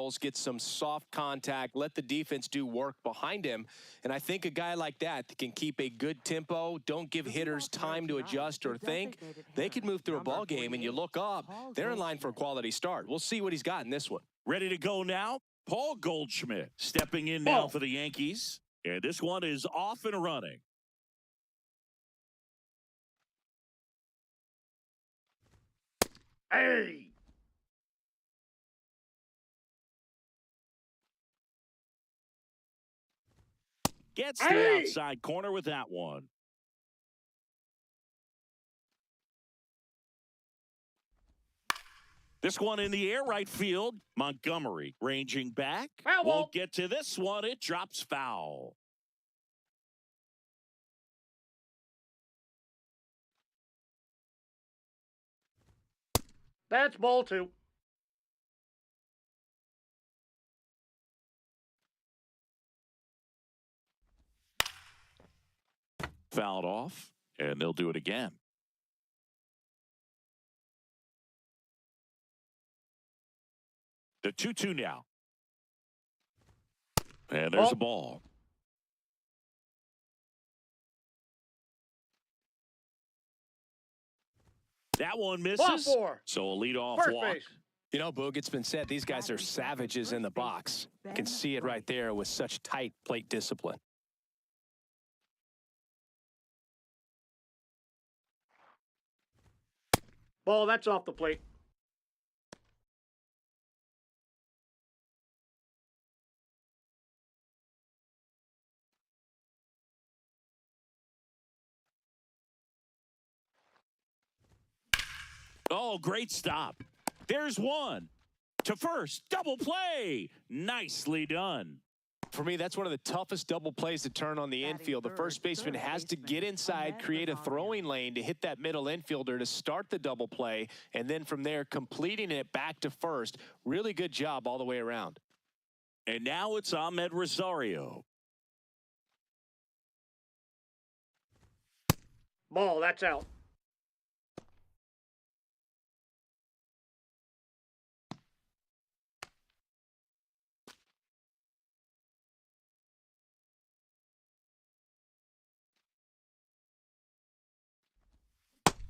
balls, get some soft contact, let the defense do work behind him. And I think a guy like that can keep a good tempo, don't give hitters time to adjust or think. They could move through a ball game, and you look up, they're in line for a quality start. We'll see what he's got in this one. Ready to go now? Paul Goldschmidt stepping in now for the Yankees. And this one is off and running. Hey! Gets the outside corner with that one. This one in the air, right field. Montgomery ranging back. Won't get to this one. It drops foul. That's ball two. Fouled off, and they'll do it again. The 2-2 now. And there's a ball. That one misses. So a leadoff walk. Base. You know, Boog, it's been said these guys are savages in the box. You can see it right there with such tight plate discipline. Ball, that's off the plate. Oh, great stop. There's one. To first, double play. Nicely done. For me, that's one of the toughest double plays to turn on the infield. The first baseman has to get inside, create a throwing lane to hit that middle infielder to start the double play, and then from there, completing it back to first. Really good job all the way around. And now it's Ahmed Rosario. Ball, that's out.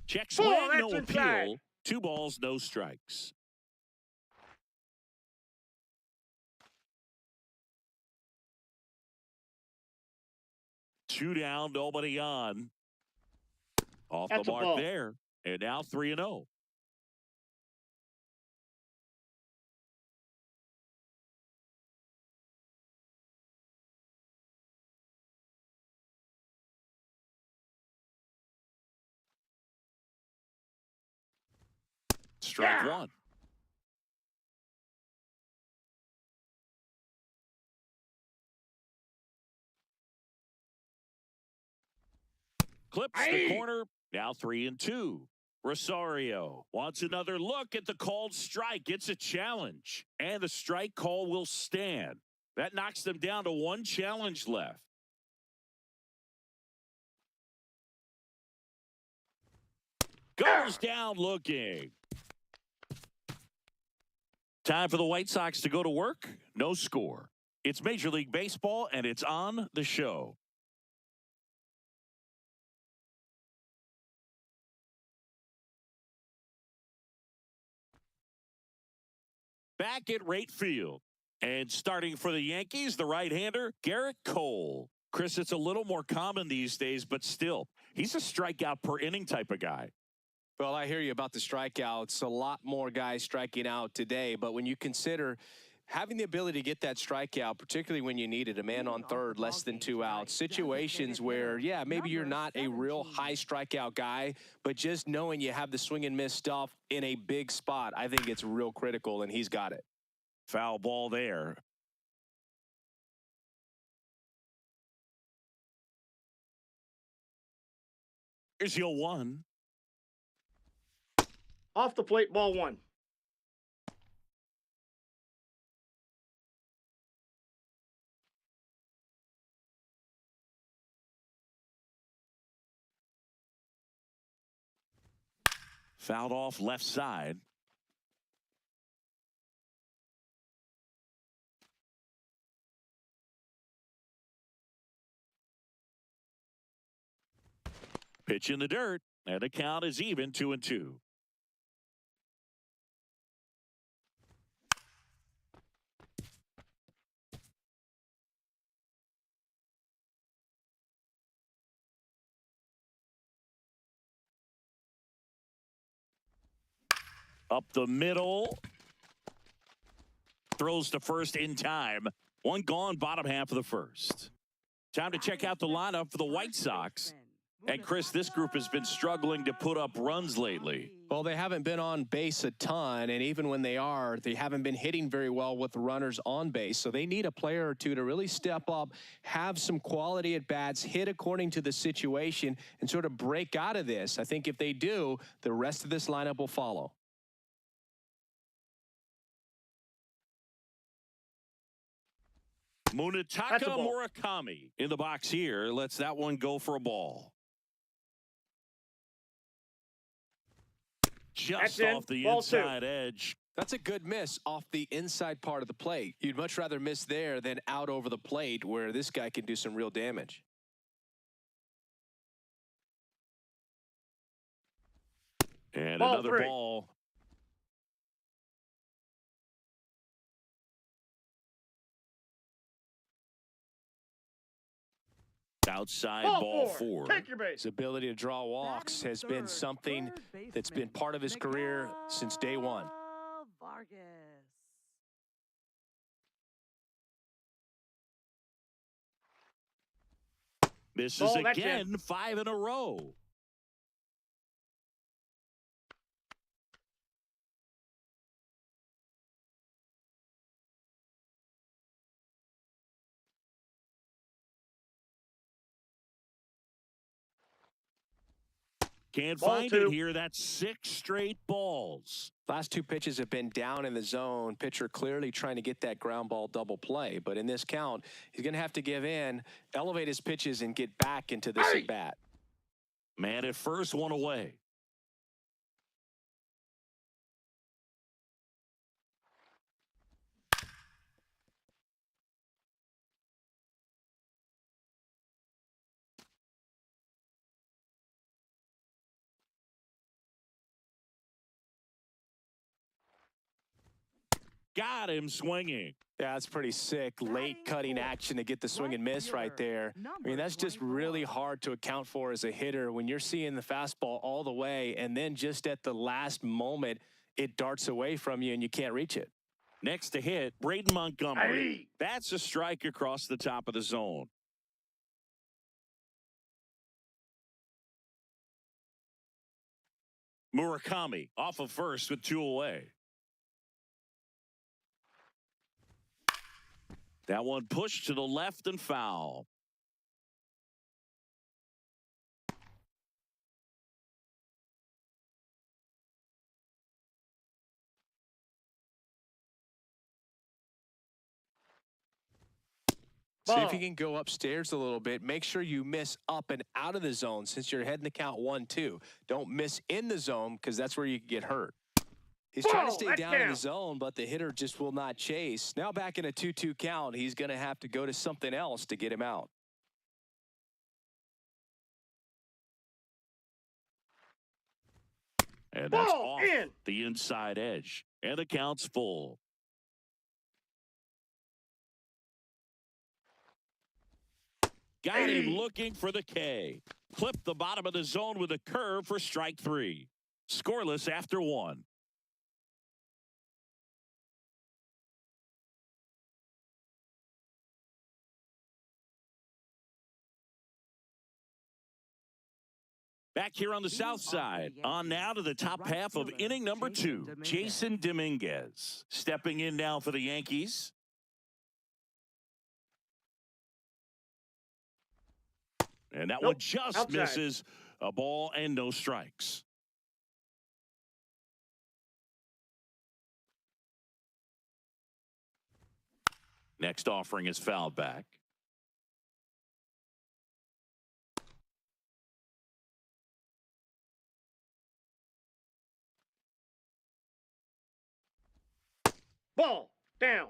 Check swing, no appeal. 2 balls, no strikes. Two down, nobody on. Off the mark there. And now 3-0. Strike one. Clips the corner. Now 3-2. Rosario wants another look at the called strike. It's a challenge. And the strike call will stand. That knocks them down to 1 challenge left. Goes down looking. Time for the White Sox to go to work. No score. It's Major League Baseball, and it's on the show. Back at right field. And starting for the Yankees, the right-hander, Garrett Cole. Chris, it's a little more common these days, but still, he's a strikeout per inning type of guy. Well, I hear you about the strikeouts. A lot more guys striking out today. But when you consider having the ability to get that strikeout, particularly when you need it, a man on third, less than 2 outs, situations where, yeah, maybe you're not a real high strikeout guy, but just knowing you have the swing and miss stuff in a big spot, I think it's real critical, and he's got it. Foul ball there. Here's your 1. Off the plate, ball 1. Fouled off left side. Pitch in the dirt, and the count is even 2-2. Up the middle. Throws to first in time. One gone, bottom half of the first. Time to check out the lineup for the White Sox. And Chris, this group has been struggling to put up runs lately. Well, they haven't been on base a ton, and even when they are, they haven't been hitting very well with runners on base. So they need a player or two to really step up, have some quality at bats, hit according to the situation, and sort of break out of this. I think if they do, the rest of this lineup will follow. Munetaka Murakami in the box here. Lets that one go for a ball. Just off the inside edge. That's a good miss off the inside part of the plate. You'd much rather miss there than out over the plate where this guy can do some real damage. And another ball. Outside ball four. Take your base. His ability to draw walks has been something that's been part of his career since day one. Misses again, 5 in a row. Can't find it here. That's 6 straight balls. Last 2 pitches have been down in the zone. Pitcher clearly trying to get that ground ball double play. But in this count, he's going to have to give in, elevate his pitches, and get back into this at bat. Man at first, one away. Got him swinging. Yeah, that's pretty sick. Late cutting action to get the swing and miss right there. I mean, that's just really hard to account for as a hitter when you're seeing the fastball all the way and then just at the last moment it darts away from you and you can't reach it. Next to hit, Braden Montgomery. That's a strike across the top of the zone. Murakami off of first with 2 away. That one pushed to the left and foul. See if you can go upstairs a little bit. Make sure you miss up and out of the zone since you're heading the count 1-2. Don't miss in the zone because that's where you can get hurt. He's trying to stay down in the zone, but the hitter just will not chase. Now back in a 2-2 count, he's going to have to go to something else to get him out. And that's off the inside edge. And the count's full. Got him looking for the K. Clipped the bottom of the zone with a curve for strike 3. Scoreless after 1. Back here on the south side, on now to the top half of inning number 2, Jason Dominguez stepping in now for the Yankees. And that one just misses a ball and no strikes. Next offering is fouled back. Ball down.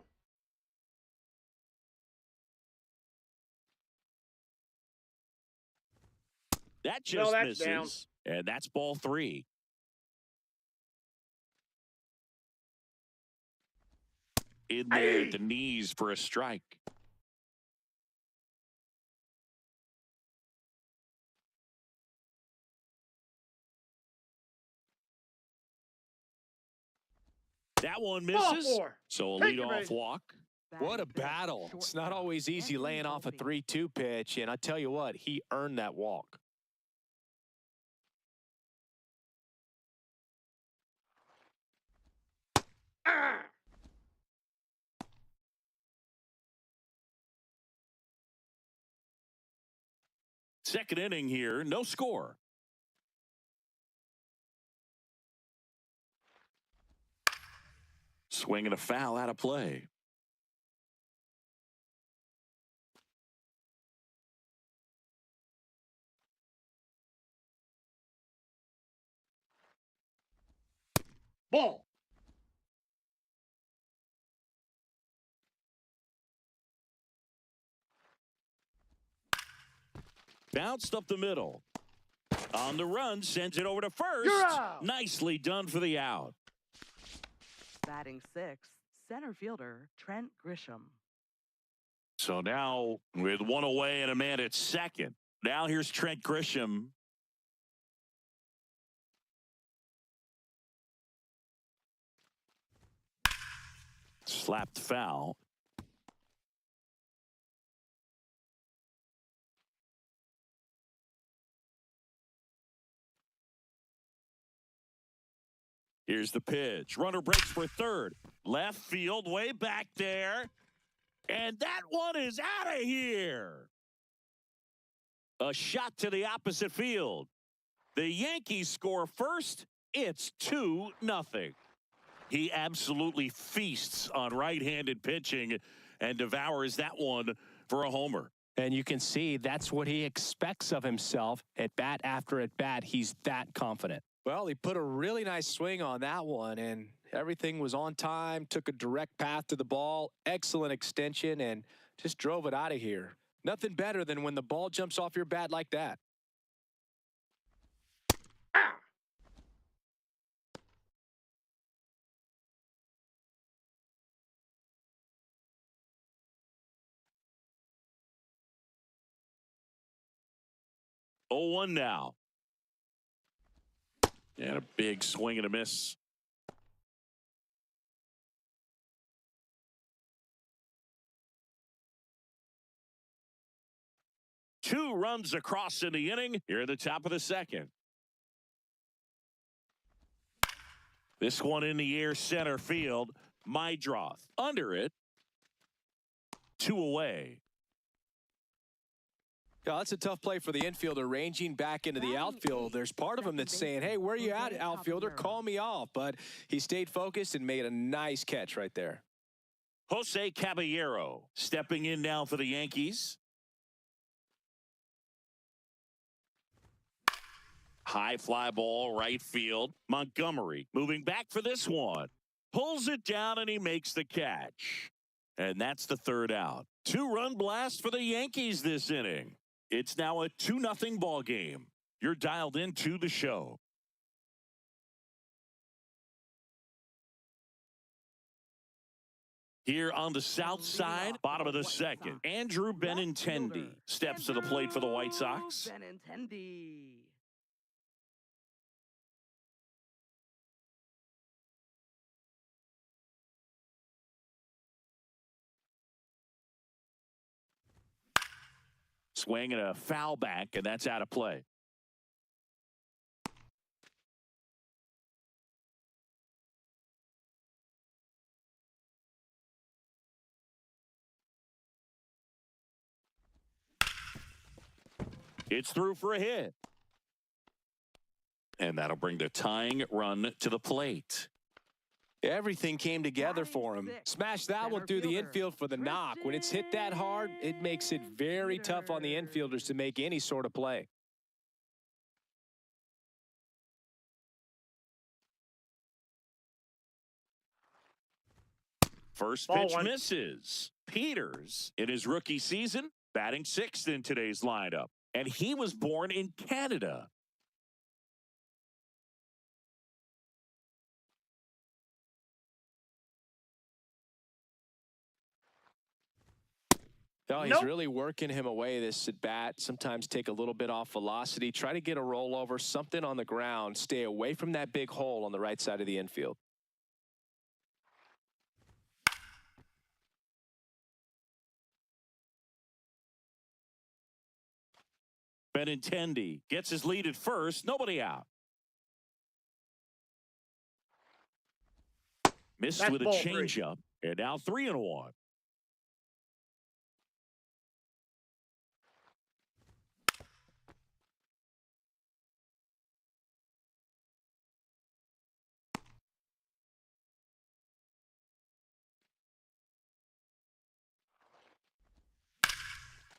That just that's misses. down. And that's ball 3. In there at the knees for a strike. That one misses. So a leadoff walk. What a battle. It's not always easy laying off a 3-2 pitch, and I tell you what, he earned that walk. Second inning here, no score. Swinging a foul out of play. Ball. Bounced up the middle. On the run, sends it over to first. You're out. Nicely done for the out. Batting 6th, center fielder Trent Grisham. So now with one away and a man at second. Now here's Trent Grisham. Slapped foul. Here's the pitch. Runner breaks for third. Left field, way back there. And that one is out of here. A shot to the opposite field. The Yankees score first. It's 2-0. He absolutely feasts on right-handed pitching and devours that one for a homer. And you can see that's what he expects of himself at bat after at bat. He's that confident. Well, he put a really nice swing on that one, and everything was on time, took a direct path to the ball, excellent extension, and just drove it out of here. Nothing better than when the ball jumps off your bat like that. Oh, 0-1 now. And a big swing and a miss. Two runs across in the inning here at the top of the second. This one in the air center field. Mydroth under it. 2 away. Yeah, that's a tough play for the infielder, ranging back into the outfield. There's part of him that's saying, hey, where are you at, outfielder? Call me off. But he stayed focused and made a nice catch right there. Jose Caballero stepping in now for the Yankees. High fly ball, right field. Montgomery moving back for this one. Pulls it down and he makes the catch. And that's the third out. 2-run blast for the Yankees this inning. It's now a 2-0 ball game. You're dialed into the show. Here on the south side, bottom of the second, Andrew Benintendi steps to the plate for the White Sox. Benintendi. Swing and a foul back, and that's out of play. It's through for a hit. And that'll bring the tying run to the plate. Everything came together for him. Smash that one through the infield for the knock. When it's hit that hard, it makes it very tough on the infielders to make any sort of play. First pitch misses. Peters, in his rookie season, batting 6th in today's lineup. and he was born in Canada. Oh, he's really working him away, this at bat. Sometimes take a little bit off velocity. Try to get a rollover, something on the ground. Stay away from that big hole on the right side of the infield. Benintendi gets his lead at first. Nobody out. Missed That's with a ball 3. changeup. And now 3-1.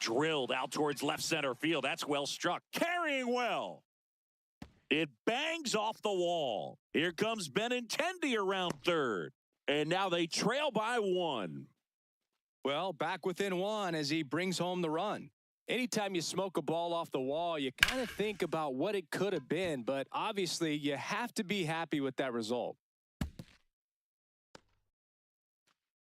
Drilled out towards left center field. That's well struck. Carrying well. It bangs off the wall. Here comes Benintendi around third. And now they trail by 1. Well, back within 1 as he brings home the run. Anytime you smoke a ball off the wall, you kind of think about what it could have been, but obviously you have to be happy with that result.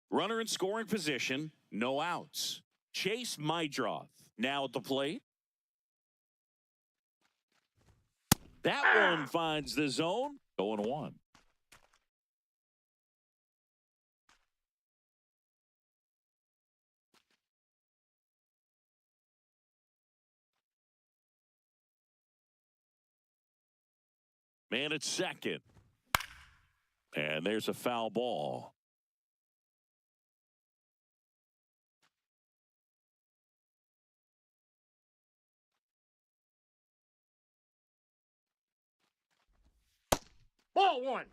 Runner in scoring position, no outs. Chase Mydroth now at the plate. That one finds the zone. 0-1. Man at second. And there's a foul ball. Ball 1.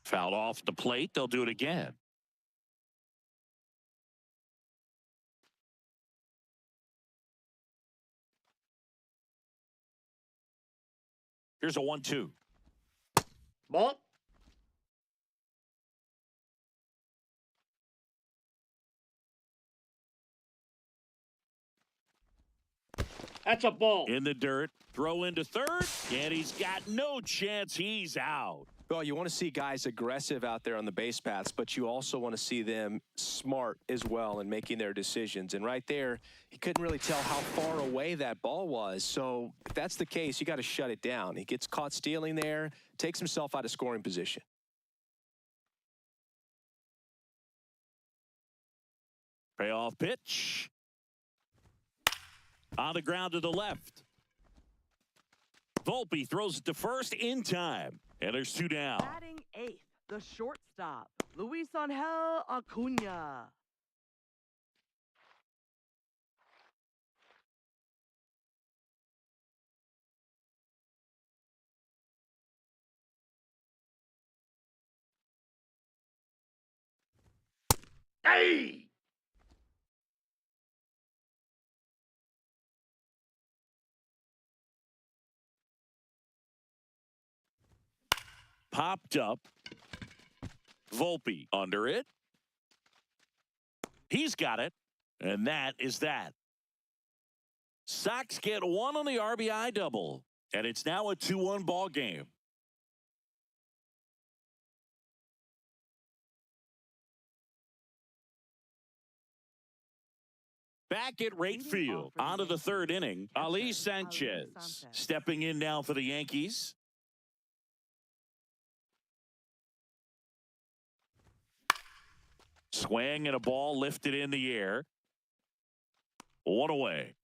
Fouled off the plate. They'll do it again. Here's a 1-2. Ball. That's a ball. In the dirt. Throw into third. And he's got no chance. He's out. Well, you want to see guys aggressive out there on the base paths, but you also want to see them smart as well in making their decisions. And right there, he couldn't really tell how far away that ball was. So if that's the case, you got to shut it down. He gets caught stealing there, takes himself out of scoring position. Payoff pitch. On the ground to the left. Volpe throws it to first in time. And there's 2 down. Batting 8th, the shortstop, Luis Angel Acuna. Hey! Popped up. Volpe under it. He's got it. And that is that. Sox get 1 on the RBI double. And it's now a 2-1 ball game. Back at right field. On to the 3rd inning. Ali Sanchez stepping in now for the Yankees. Swing and a ball lifted in the air. 1 away.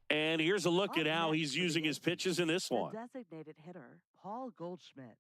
And here's a look at how he's using his pitches in this one. The designated hitter, Paul Goldschmidt.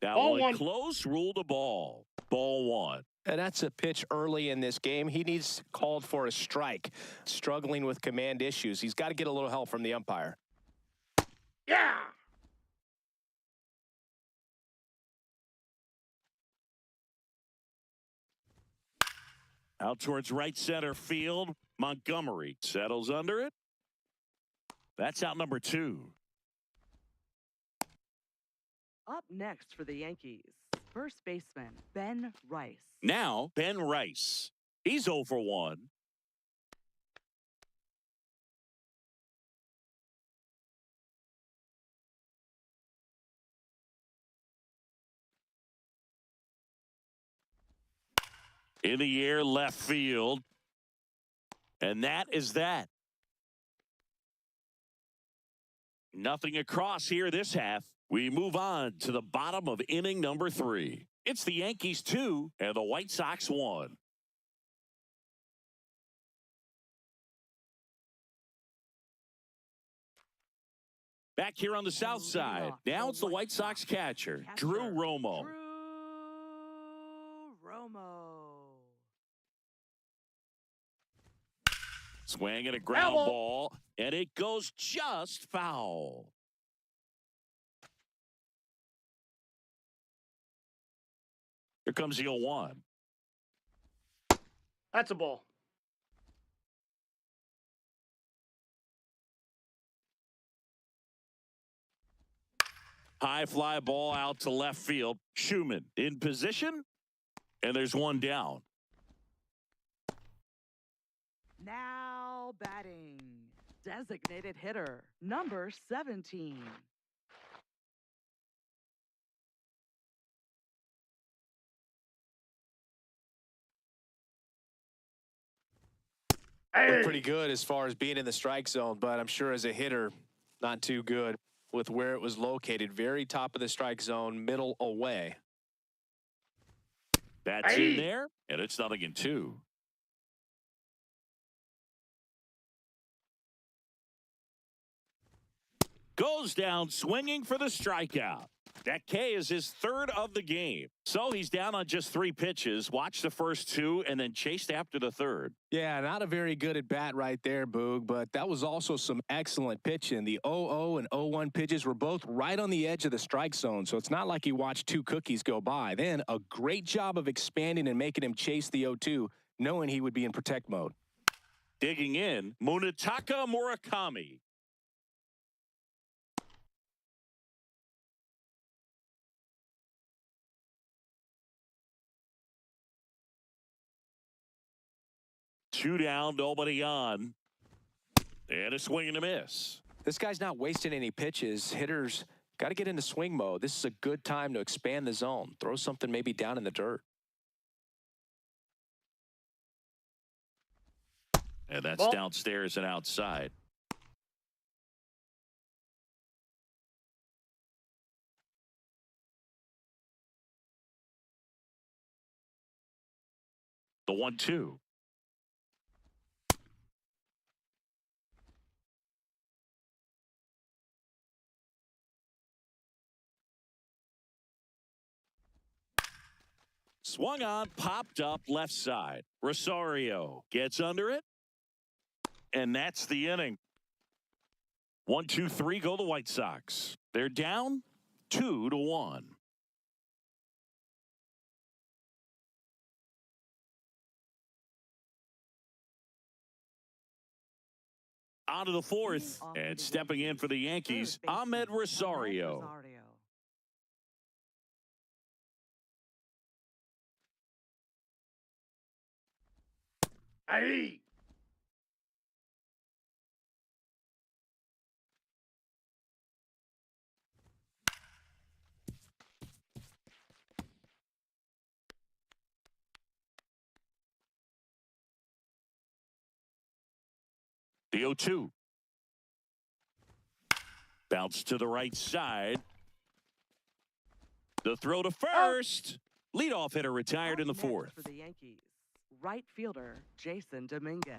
That Ball one 1. close, ruled a ball. Ball 1. And that's a pitch early in this game. He needs called for a strike. Struggling with command issues. He's got to get a little help from the umpire. Yeah! Out towards right center field. Montgomery settles under it. That's out number 2. Up next for the Yankees, first baseman Ben Rice. Now, Ben Rice. He's 0 for 1. In the air, left field. And that is that. Nothing across here this half. We move on to the bottom of inning number 3. It's the Yankees 2 and the White Sox 1. Back here on the south side. Now it's the White Sox catcher, Drew Romo. Drew Romo. Swinging a ground ball, and it goes just foul. Here comes the 0-1. That's a ball. High fly ball out to left field. Schumann in position, and there's one down. Now batting, designated hitter, number 17. Hey. Pretty good as far as being in the strike zone, but I'm sure as a hitter, not too good with where it was located. Very top of the strike zone, middle away. That's in there, and it's 0-2. Goes down swinging for the strikeout. That K is his 3rd of the game. So he's down on just 3 pitches. Watch the first 2 and then chased after the 3rd. Yeah, not a very good at bat right there, Boog, but that was also some excellent pitching. The 0-0 and 0-1 pitches were both right on the edge of the strike zone, so it's not like he watched 2 cookies go by. Then a great job of expanding and making him chase the 0-2, knowing he would be in protect mode. Digging in, Munetaka Murakami. Two down, nobody on. And a swing and a miss. This guy's not wasting any pitches. Hitters got to get into swing mode. This is a good time to expand the zone. Throw something maybe down in the dirt. And that's downstairs and outside. The 1-2. Swung on, popped up left side. Rosario gets under it. And that's the inning. 1-2-3 go the White Sox. They're down 2-1. On to the 4th, and stepping in for the Yankees, Ahmed Rosario. Hey. The 0-2. Bounce to the right side. The throw to first. Leadoff hitter retired in the 4th. For the Yankees, right fielder Jason Dominguez.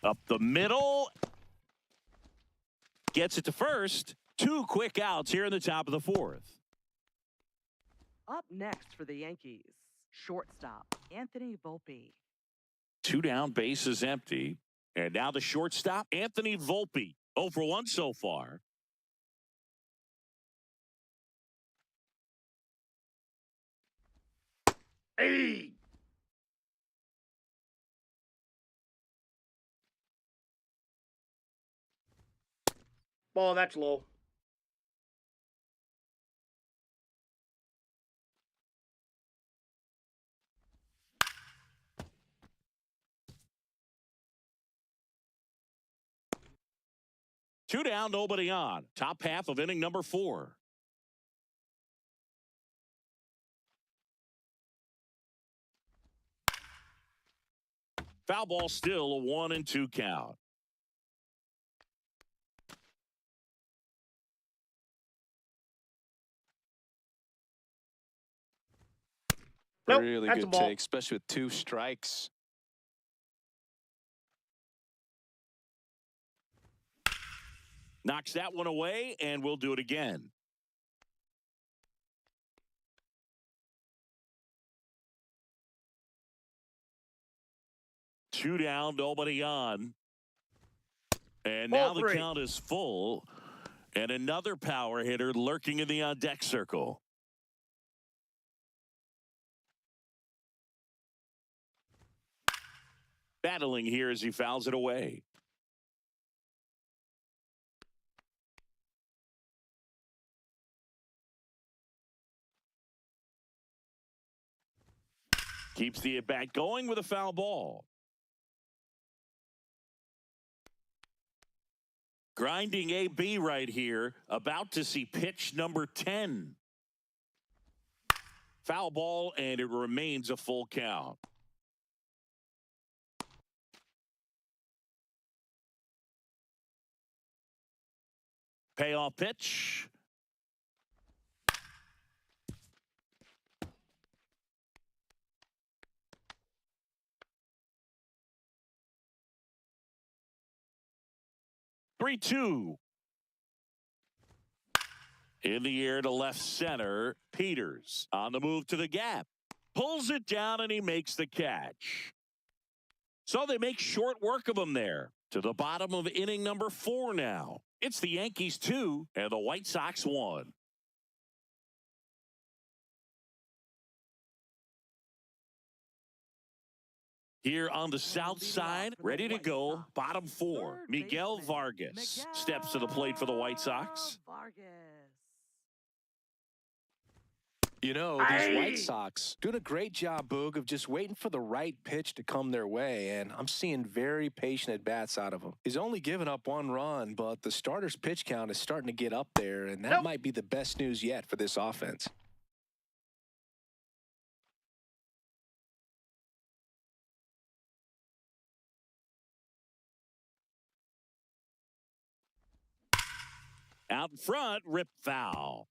Up the middle. Gets it to first. 2 quick outs here in the top of the 4th. Up next for the Yankees, shortstop Anthony Volpe. 2 down, bases empty. And now the shortstop, Anthony Volpe. 0 for 1 so far. Hey! Ball, that's low. Two down, nobody on. Top half of inning number 4. Foul ball, still a 1-2 count. Nope, Really that's a good ball. take, especially with 2 strikes. Knocks that one away, and we'll do it again. Two down, nobody on. And now the count is full. And another power hitter lurking in the on-deck circle. Battling here as he fouls it away. Keeps the at-bat going with a foul ball. Grinding AB right here, about to see pitch number 10. Foul ball, and it remains a full count. Payoff pitch. Three-two. In the air to left center, Peters on the move to the gap. Pulls it down, and he makes the catch. So they make short work of him there. To the bottom of inning number 4 now. It's the Yankees 2 and the White Sox 1. Here on the south side, ready to go, bottom 4. Miguel Vargas steps to the plate for the White Sox. You know, these White Sox doing a great job, Boog, of just waiting for the right pitch to come their way, and I'm seeing very patient at-bats out of him. He's only given up 1 run, but the starter's pitch count is starting to get up there, and that might be the best news yet for this offense. Out in front, rip foul.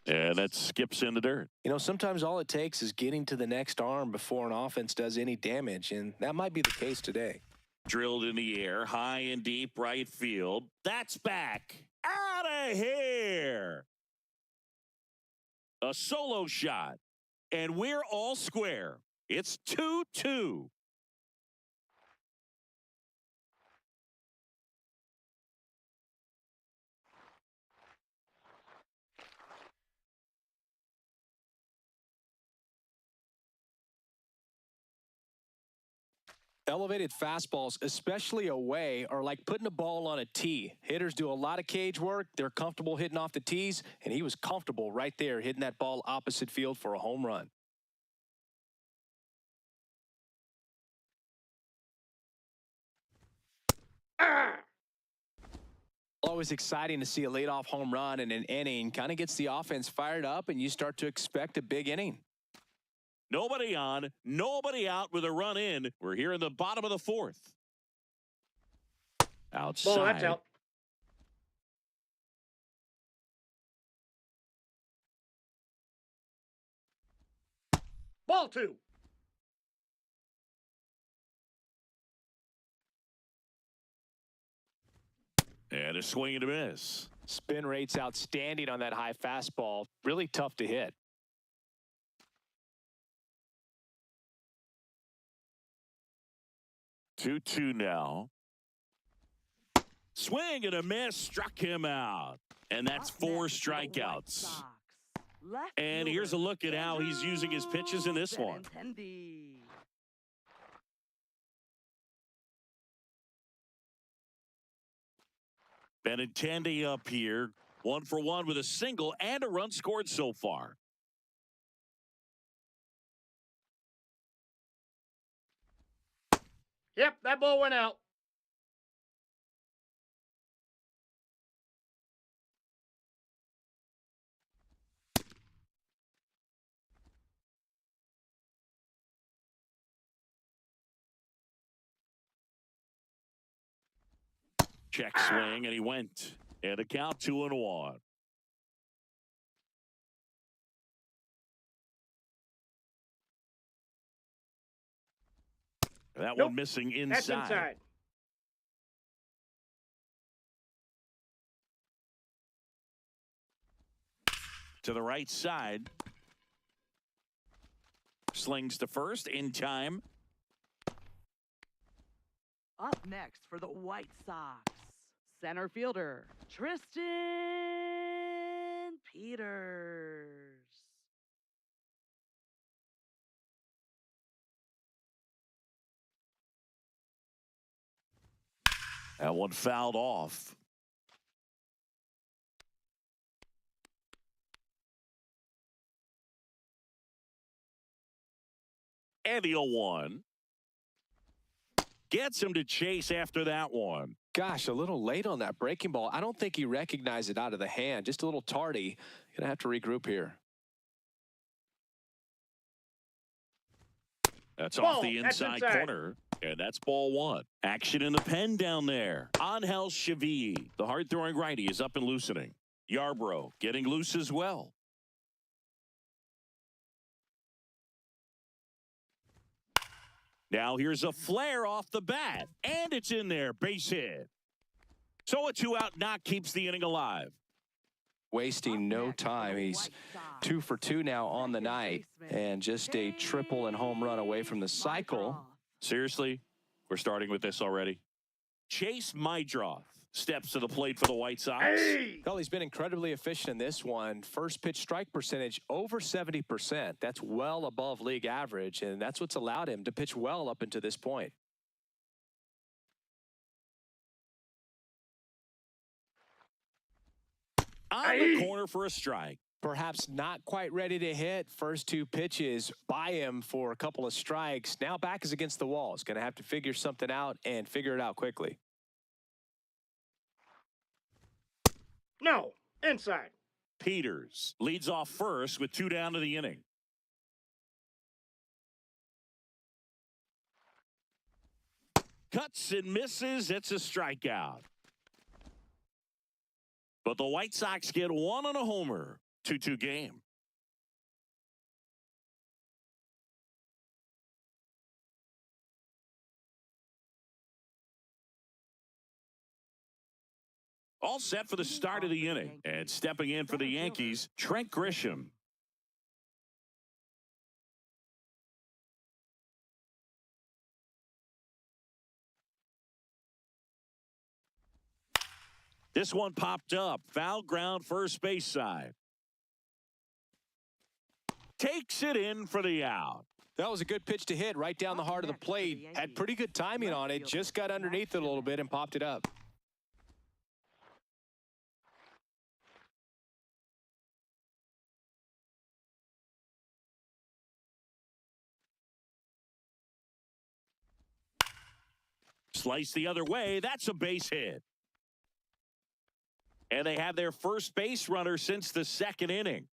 And that skips in the dirt. You know, sometimes all it takes is getting to the next arm before an offense does any damage, and that might be the case today. Drilled in the air, high and deep right field. That's back. Out of here. A solo shot. And we're all square. It's 2-2. Elevated fastballs, especially away, are like putting a ball on a tee. Hitters do a lot of cage work. They're comfortable hitting off the tees, and he was comfortable right there hitting that ball opposite field for a home run. Always exciting to see a leadoff home run in an inning. Kind of gets the offense fired up, and you start to expect a big inning. Nobody on, nobody out with a run in. We're here in the bottom of the 4th. Outside. Ball, that's out. Ball 2. And a swing and a miss. Spin rate's outstanding on that high fastball. Really tough to hit. Two now. Swing and a miss, struck him out. And that's 4 strikeouts. And here's a look at how he's using his pitches in this one. Benintendi up here. 1 for 1 with a single and a run scored so far. Yep, that ball went out. Check swing, and he went. And a count 2-1. That one missing inside. That's inside. To the right side. Slings to first in time. Up next for the White Sox, center fielder, Tristan Peters. That one fouled off. And the 0-1. Gets him to chase after that one. Gosh, a little late on that breaking ball. I don't think he recognized it out of the hand. Just a little tardy. Gonna have to regroup here. That's off the inside corner. And that's ball 1. Action in the pen down there. Angel Chevy, the hard-throwing righty, is up and loosening. Yarbrough getting loose as well. Now here's a flare off the bat. And it's in there. Base hit. So a 2-out knock keeps the inning alive. Wasting no time. He's 2 for 2 now on the night. And just a triple and home run away from the cycle. Seriously? We're starting with this already? Chase Mydroth steps to the plate for the White Sox. Hey! Well, he's been incredibly efficient in this one. First pitch strike percentage over 70%. That's well above league average, and that's what's allowed him to pitch well up until this point. On the corner for a strike. Perhaps not quite ready to hit. First 2 pitches by him for a couple of strikes. Now back is against the wall. He's going to have to figure something out and figure it out quickly. No, inside. Peters leads off first with 2 down to the inning. Cuts and misses. It's a strikeout. But the White Sox get 1 on a homer. 2-2 game. All set for the start of the inning. And stepping in for the Yankees, Trent Grisham. This one popped up. Foul ground first base side. Takes it in for the out. That was a good pitch to hit right down the heart of the plate. Had pretty good timing on it. Just got underneath it a little bit and popped it up. Slice the other way. That's a base hit. And they have their first base runner since the 2nd inning.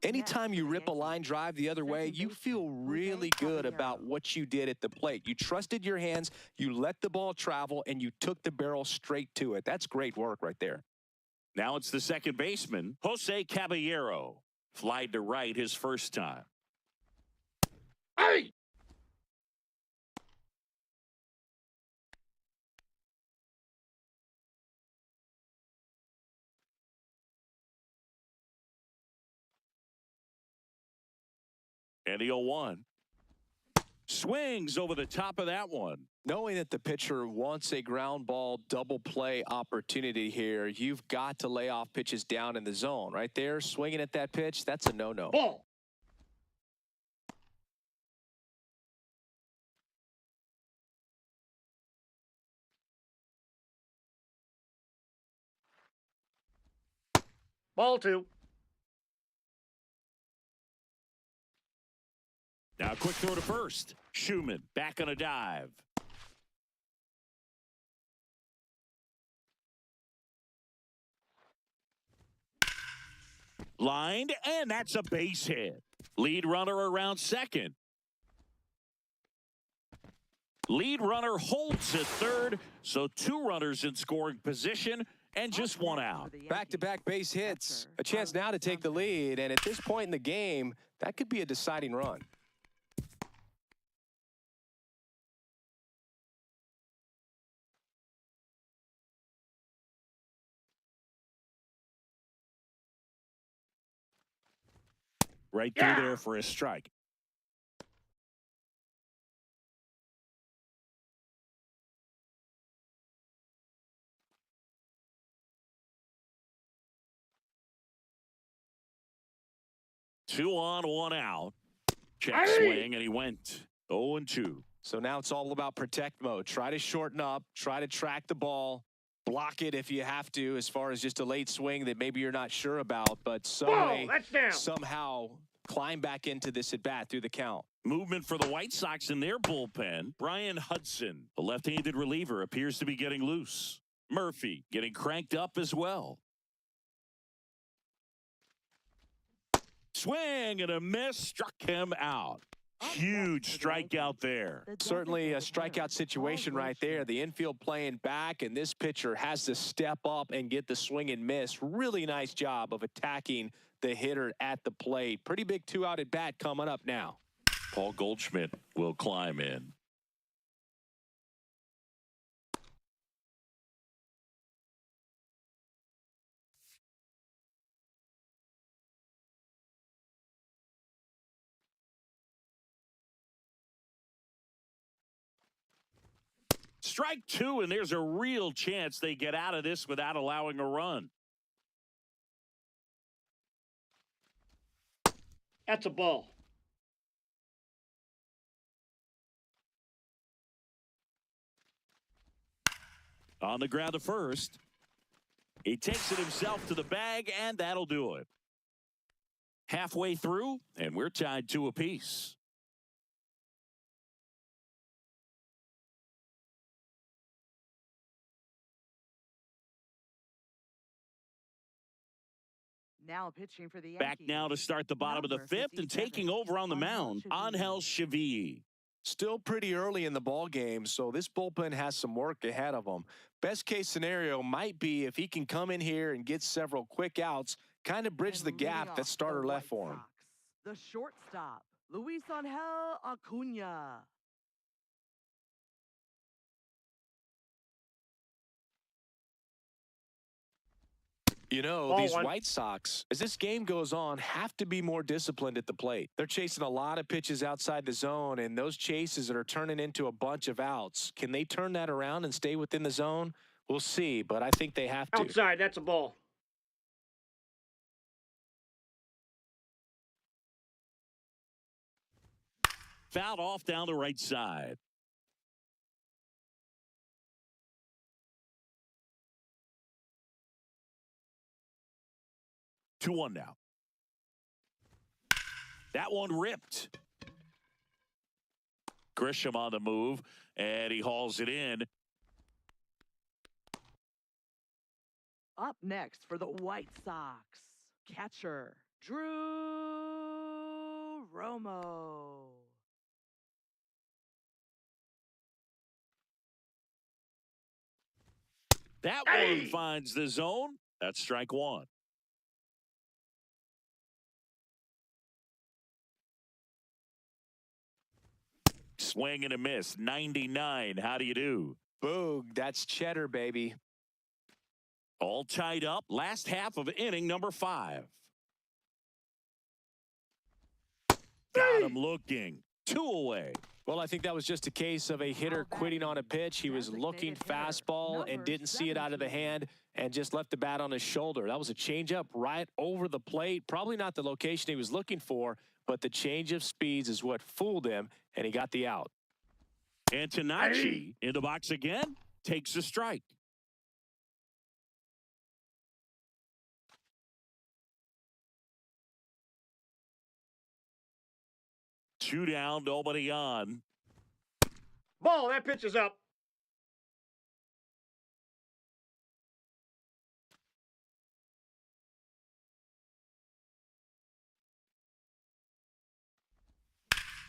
Anytime you rip a line drive the other way, you feel really good about what you did at the plate. You trusted your hands, you let the ball travel, and you took the barrel straight to it. That's great work right there. Now it's the second baseman, Jose Caballero. Flied to right his first time. Hey! And the 0-1. Swings over the top of that one. Knowing that the pitcher wants a ground ball double play opportunity here, you've got to lay off pitches down in the zone. Right there, swinging at that pitch, that's a no-no. Ball. Ball 2. Now a quick throw to first. Schumann back on a dive. Lined, and that's a base hit. Lead runner around second. Lead runner holds at third, so 2 runners in scoring position and just 1 out. Back-to-back base hits. A chance now to take the lead, and at this point in the game, that could be a deciding run. Right through there for a strike. Two on, 1 out. Check swing, and he went 0-2. So now it's all about protect mode. Try to shorten up, try to track the ball, block it if you have to, as far as just a late swing that maybe you're not sure about, but somehow climb back into this at-bat through the count. Movement for the White Sox in their bullpen. Brian Hudson, the left-handed reliever, appears to be getting loose. Murphy getting cranked up as well. Swing and a miss, struck him out. Huge strikeout there. Certainly a strikeout situation right there. The infield playing back, and this pitcher has to step up and get the swing and miss. Really nice job of attacking the hitter at the plate. Pretty big 2-out at bat coming up now. Paul Goldschmidt will climb in. Strike 2, and there's a real chance they get out of this without allowing a run. That's a ball. On the ground to first. He takes it himself to the bag, and that'll do it. Halfway through, and we're tied 2 apiece. Now pitching for the Yankees. Back now to start the bottom of the 5th, and taking over on the mound, Angel Chevy. Still pretty early in the ball game, so this bullpen has some work ahead of them. Best case scenario might be if he can come in here and get several quick outs, kind of bridge the gap that starter left for him. The shortstop, Luis Angel Acuna. You know, these White Sox, as this game goes on, have to be more disciplined at the plate. They're chasing a lot of pitches outside the zone, and those chases are turning into a bunch of outs. Can they turn that around and stay within the zone? We'll see, but I think they have to. Outside, that's a ball. Fouled off down the right side. Two one now. That one ripped. Grisham on the move, and he hauls it in. Up next for the White Sox, catcher Drew Romo. That one finds the zone. That's strike one. Swing and a miss. 99. How do you do? Boog, that's cheddar, baby. All tied up. Last half of inning number 5. Got him looking. 2 away. Well, I think that was just a case of a hitter quitting on a pitch. He was looking fastball and didn't see it out of the hand and just left the bat on his shoulder. That was a changeup right over the plate. Probably not the location he was looking for, but the change of speeds is what fooled him, and he got the out. And Tanachi in the box again, takes a strike. Two down, nobody on. Ball, that pitch is up.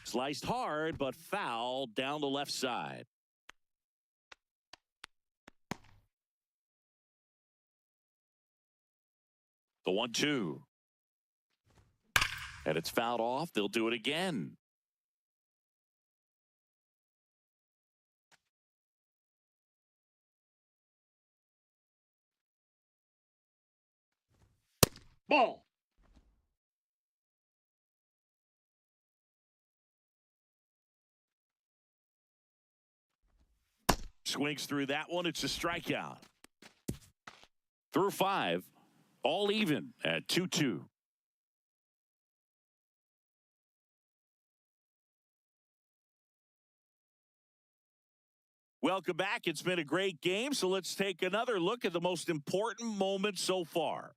Sliced hard, but foul down the left side. The 1-2. And it's fouled off. They'll do it again. Ball. Swings through that one. It's a strikeout. Through 5. All even at 2-2. Welcome back. It's been a great game, so let's take another look at the most important moment so far.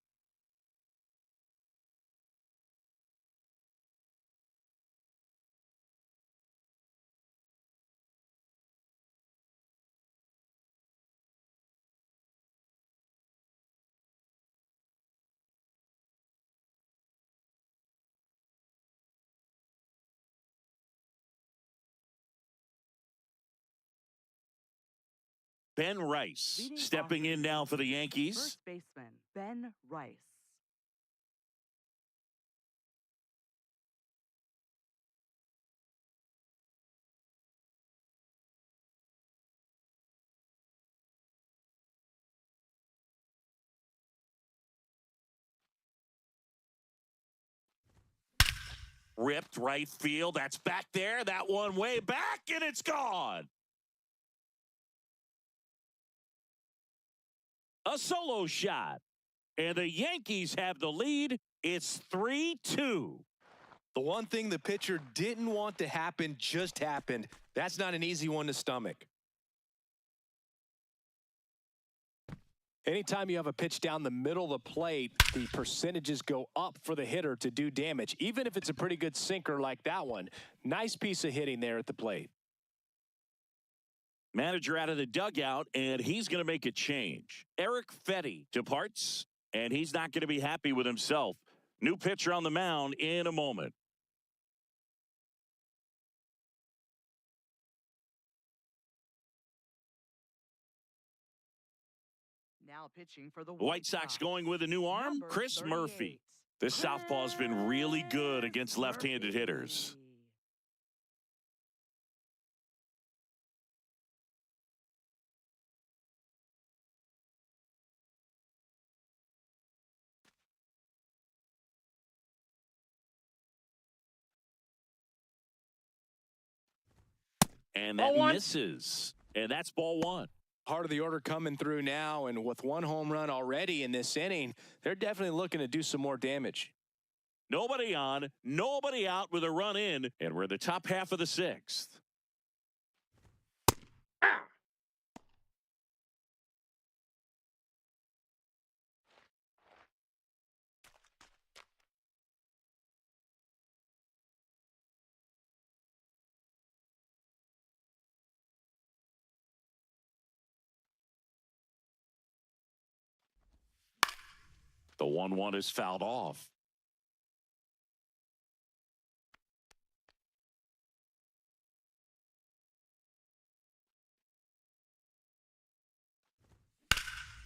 Ben Rice stepping in now for the Yankees. First baseman, Ben Rice. Ripped right field. That's back there. That one way back, and it's gone. A solo shot. And the Yankees have the lead. It's 3-2. The one thing the pitcher didn't want to happen just happened. That's not an easy one to stomach. Anytime you have a pitch down the middle of the plate, the percentages go up for the hitter to do damage, even if it's a pretty good sinker like that one. Nice piece of hitting there at the plate. Manager out of the dugout, and he's going to make a change. Eric Fetty departs, and he's not going to be happy with himself. New pitcher on the mound in a moment. Now pitching for the White Sox going with a new arm, Number Chris 38. Murphy. This southpaw's been really good against left-handed hitters. And that misses. And that's ball 1. Heart of the order coming through now, and with 1 home run already in this inning, they're definitely looking to do some more damage. Nobody on, nobody out with a run in, and we're in the top half of the 6th. The 1-1 is fouled off.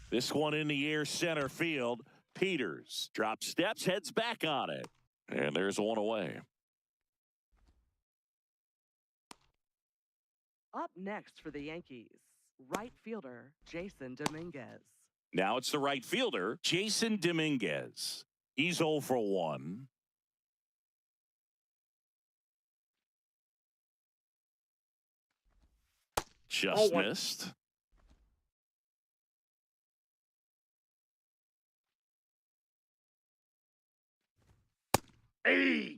This one in the air, center field. Peters drops steps, heads back on it. And there's one away. Up next for the Yankees, right fielder Jason Dominguez. Now it's the right fielder, Jason Dominguez. He's 0 for 1. Just 0-1. missed. Hey!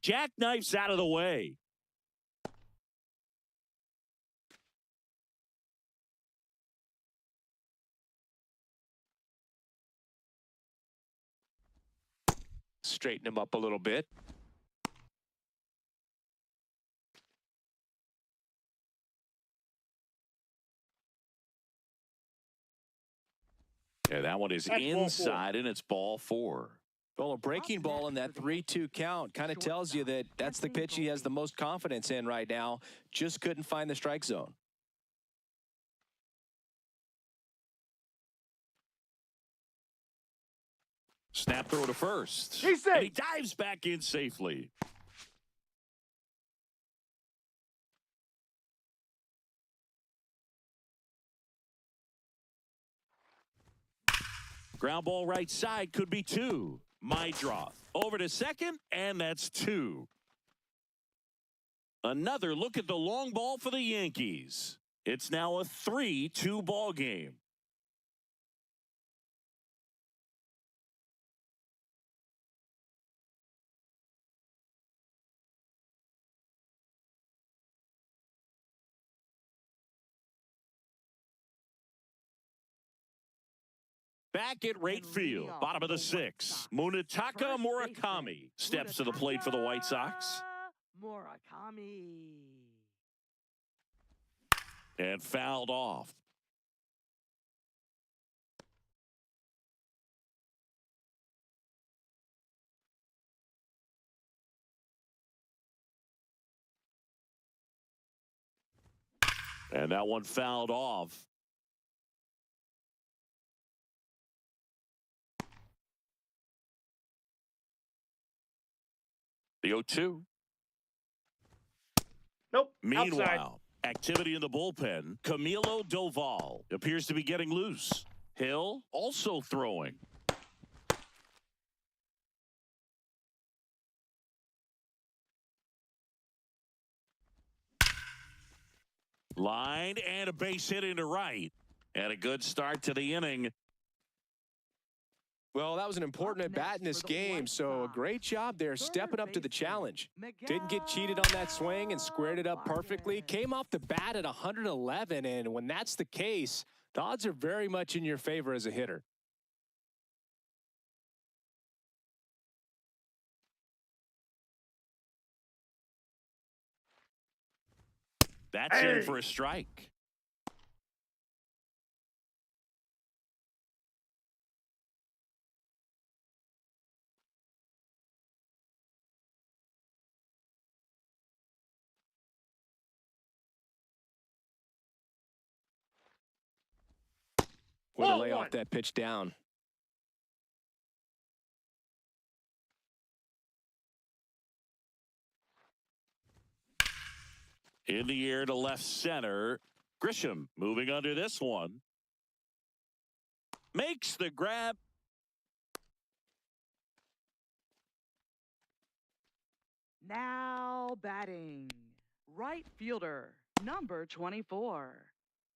Jackknife's out of the way. Straighten him up a little bit. Yeah, that one is That's ball inside, and it's ball 4. Well, a breaking ball in that 3-2 count kind of tells you that that's the pitch he has the most confidence in right now. Just couldn't find the strike zone. Snap throw to first. He's safe. And he dives back in safely. Ground ball right side could be 2. My draw. Over to second, and that's 2. Another look at the long ball for the Yankees. It's now a 3-2 ball game. Back at right field, bottom of the 6th, Munetaka Murakami steps to the plate for the White Sox. Murakami. And fouled off. And that one fouled off. The 0-2. Nope. Meanwhile, Outside. activity in the bullpen. Camilo Doval appears to be getting loose. Hill also throwing. Line and a base hit into right. And a good start to the inning. Well, that was an important at bat in this game, so a great job there stepping up to the challenge. Didn't get cheated on that swing and squared it up perfectly. Came off the bat at 111, and when that's the case, the odds are very much in your favor as a hitter. That's in for a strike. Way to lay off that pitch down. In the air to left center. Grisham moving under this one. Makes the grab. Now batting. Right fielder, number 24.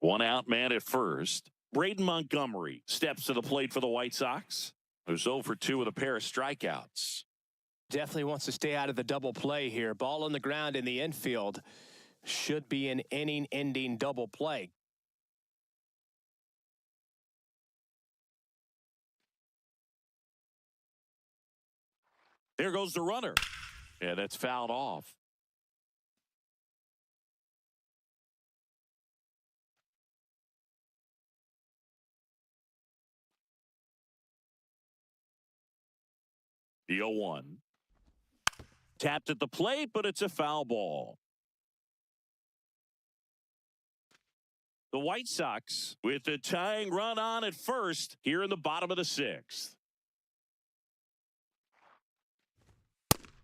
One out man at first. Braden Montgomery steps to the plate for the White Sox, who's 0 for 2 with a pair of strikeouts. Definitely wants to stay out of the double play here. Ball on the ground in the infield. Should be an inning-ending double play. There goes the runner. Yeah, that's fouled off. The 0-1. Tapped at the plate, but it's a foul ball. The White Sox with the tying run on at first here in the bottom of the 6th.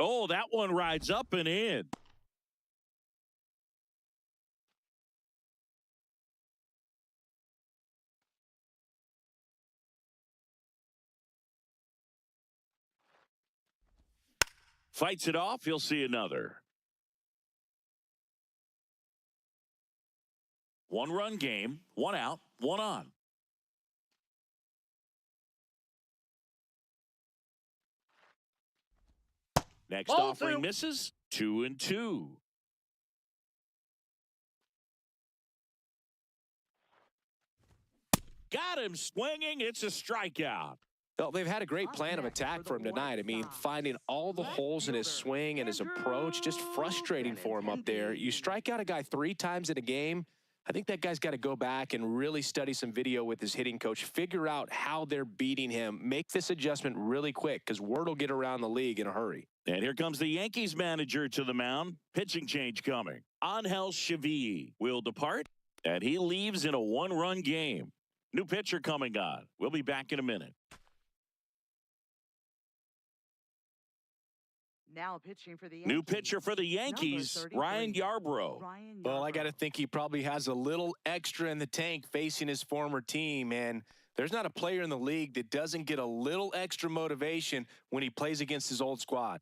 Oh, that one rides up and in. Fights it off. He'll see another. One-run game, one out, one on. Next Ball offering two. misses. 2-2. Got him swinging. It's a strikeout. Well, they've had a great plan of attack for him tonight. I mean, finding all the holes in his swing and his approach, just frustrating for him up there. You strike out a guy 3 times in a game, I think that guy's got to go back and really study some video with his hitting coach, figure out how they're beating him, make this adjustment really quick because word will get around the league in a hurry. And here comes the Yankees manager to the mound. Pitching change coming. Angel Chevy will depart, and he leaves in a 1-run game. New pitcher coming on. We'll be back in a minute. Now pitching for the Yankees. New pitcher for the Yankees, Ryan Yarbrough. Well, I got to think he probably has a little extra in the tank facing his former team, and there's not a player in the league that doesn't get a little extra motivation when he plays against his old squad.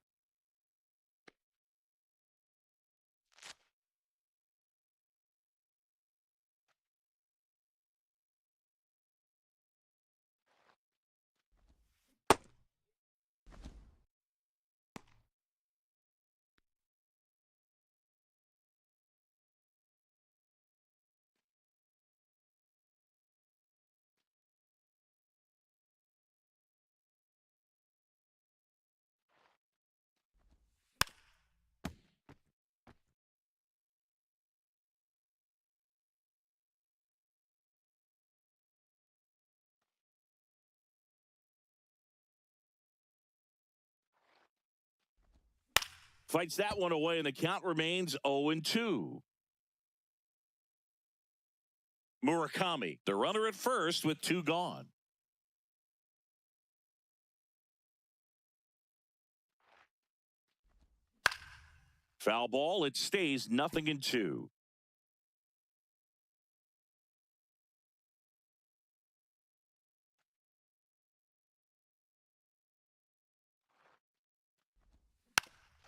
Fights that one away, and the count remains 0-2. Murakami, the runner at first with 2 gone. Foul ball. It stays 0-2.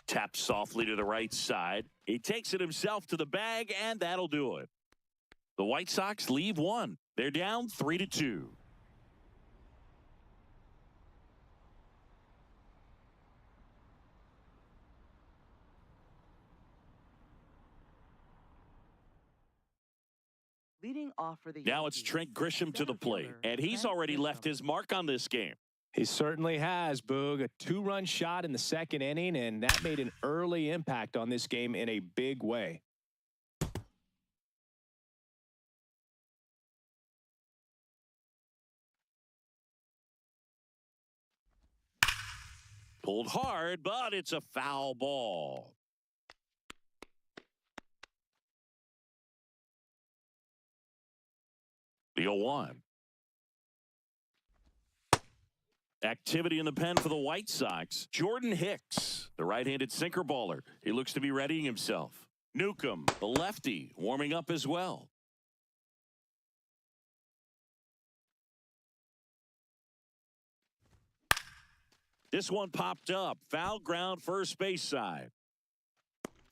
Taps softly to the right side. He takes it himself to the bag, and that'll do it. The White Sox leave 1. They're down 3-2. Leading off for the Now it's Yankees, Trent Grisham to the plate, and he's already left his mark on this game. He certainly has, Boog. A 2-run shot in the second inning, and that made an early impact on this game in a big way. Pulled hard, but it's a foul ball. The 0-1. Activity in the pen for the White Sox. Jordan Hicks, the right-handed sinker baller. He looks to be readying himself. Newcomb, the lefty, warming up as well. This one popped up. Foul ground, first base side.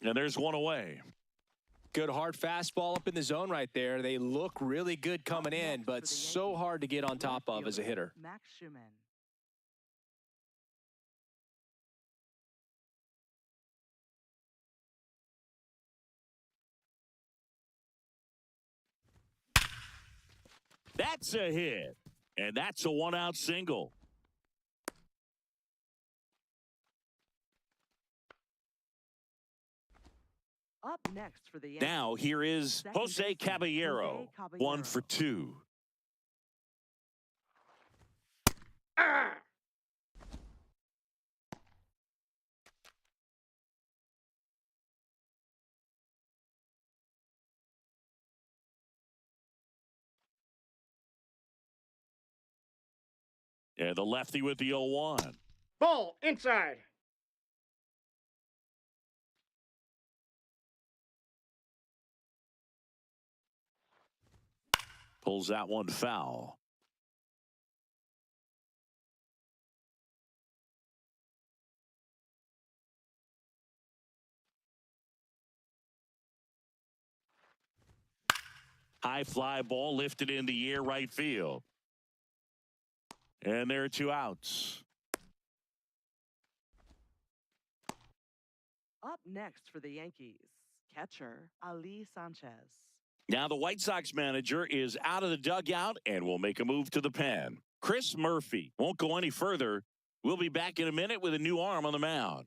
And there's one away. Good hard fastball up in the zone right there. They look really good coming in, but so hard to get on top of as a hitter. Max Schumann. That's a hit. And that's a 1-out single. Up next for the Yankees. Now here is Jose Caballero. 1 for 2. Ah! Yeah, the lefty with the 0-1. Ball inside. Pulls that one foul. High fly ball lifted in the air right field. And there are 2 outs. Up next for the Yankees, catcher Ali Sanchez. Now the White Sox manager is out of the dugout and will make a move to the pen. Chris Murphy won't go any further. We'll be back in a minute with a new arm on the mound.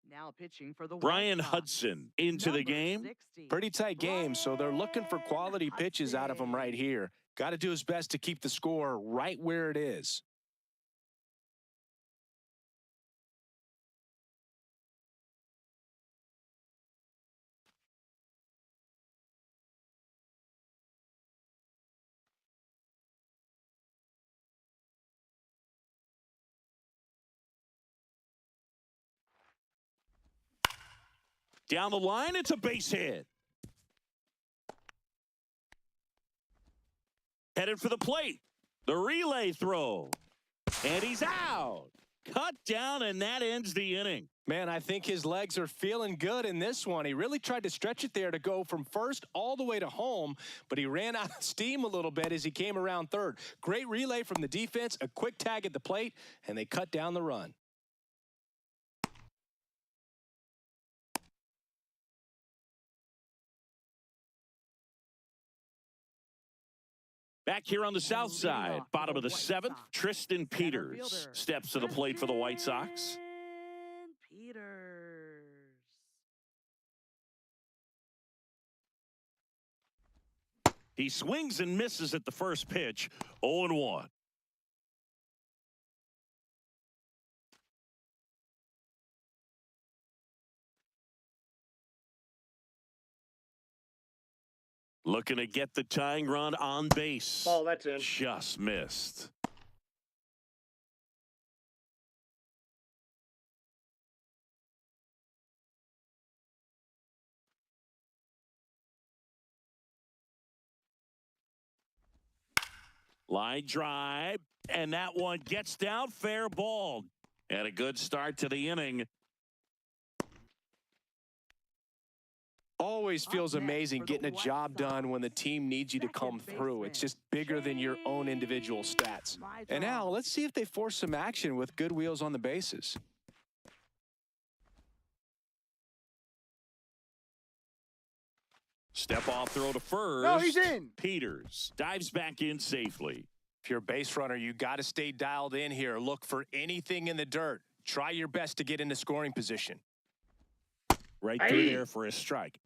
Now pitching for the Brian White Sox, Hudson into the number game. 60, Pretty tight game, so they're looking for Brian quality pitches out of him right Hudson. here. Got to do his best to keep the score right where it is. Down the line, it's a base hit. Headed for the plate. The relay throw. And he's out. Cut down, and that ends the inning. Man, I think his legs are feeling good in this one. He really tried to stretch it there to go from first all the way to home, but he ran out of steam a little bit as he came around third. Great relay from the defense, a quick tag at the plate, and they cut down the run. Back here on the south side, bottom of the 7th, Tristan Peters fielder, steps to the plate for the White Sox. Peters. He swings and misses at the first pitch, 0-1. Looking to get the tying run on base. Ball, that's in. Just missed. Line drive, and that one gets down, fair ball. And a good start to the inning. Always feels Up next amazing for the getting a White job done Sox, when the team needs you to come second through. It's just bigger than your own individual stats. My And now job. let's see if they force some action with good wheels on the bases. Step off throw to first. No, he's in. Peters dives back in safely. If you're a base runner, you got to stay dialed in here. Look for anything in the dirt. Try your best to get into scoring position. Right through there for a strike.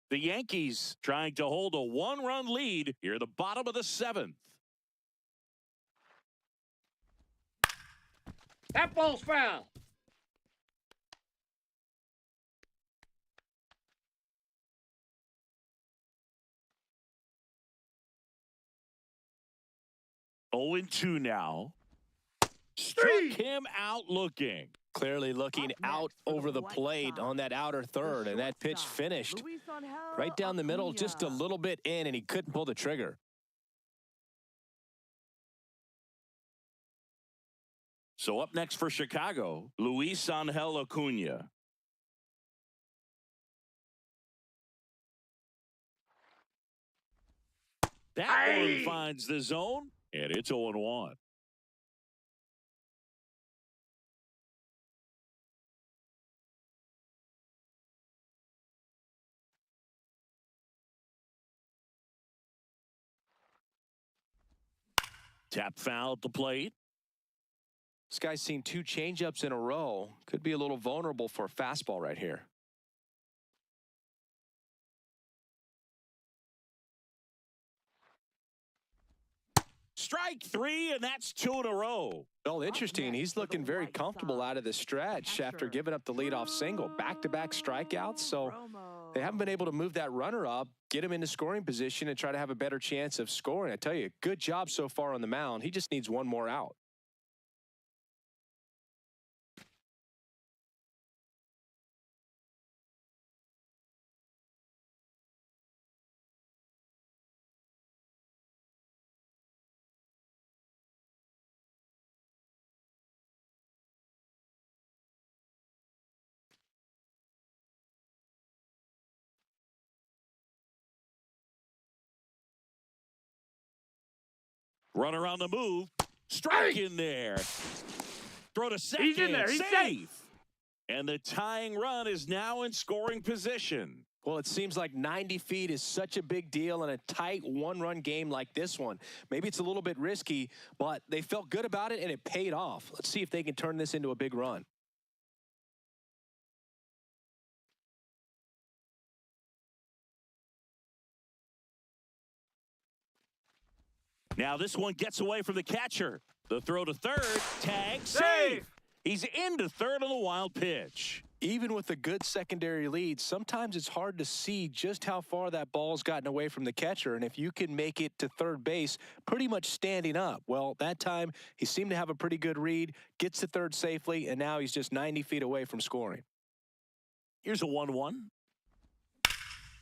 The Yankees trying to hold a 1-run lead here at the bottom of the 7th. That ball's foul. Oh, 0-2 now. Struck him out looking. Clearly looking Up out next for the over the White plate Sox, on that outer third, and that pitch shortstop, finished Luis Angel right down the middle, just a Acuna. little bit in, and he couldn't pull the trigger. So up next for Chicago, Luis Angel Acuna. That one finds the zone, and it's 0-1. Tap foul at the plate. This guy's seen 2 changeups in a row. Could be a little vulnerable for a fastball right here. Strike 3, and that's 2 in a row. Well, interesting. He's looking very comfortable out of the stretch after giving up the leadoff single. Back-to-back strikeouts, so they haven't been able to move that runner up, get him into scoring position, and try to have a better chance of scoring. I tell you, good job so far on the mound. He just needs one more out. Runner on the move. Strike in there. Throw to second. He's in there. He's safe. And the tying run is now in scoring position. Well, it seems like 90 feet is such a big deal in a tight one-run game like this one. Maybe it's a little bit risky, but they felt good about it, and it paid off. Let's see if they can turn this into a big run. Now this one gets away from the catcher. The throw to third. Tag. Save. He's into third on the wild pitch. Even with a good secondary lead, sometimes it's hard to see just how far that ball's gotten away from the catcher. And if you can make it to third base pretty much standing up, well, that time he seemed to have a pretty good read, gets to third safely, and now he's just 90 feet away from scoring. Here's a 1-1.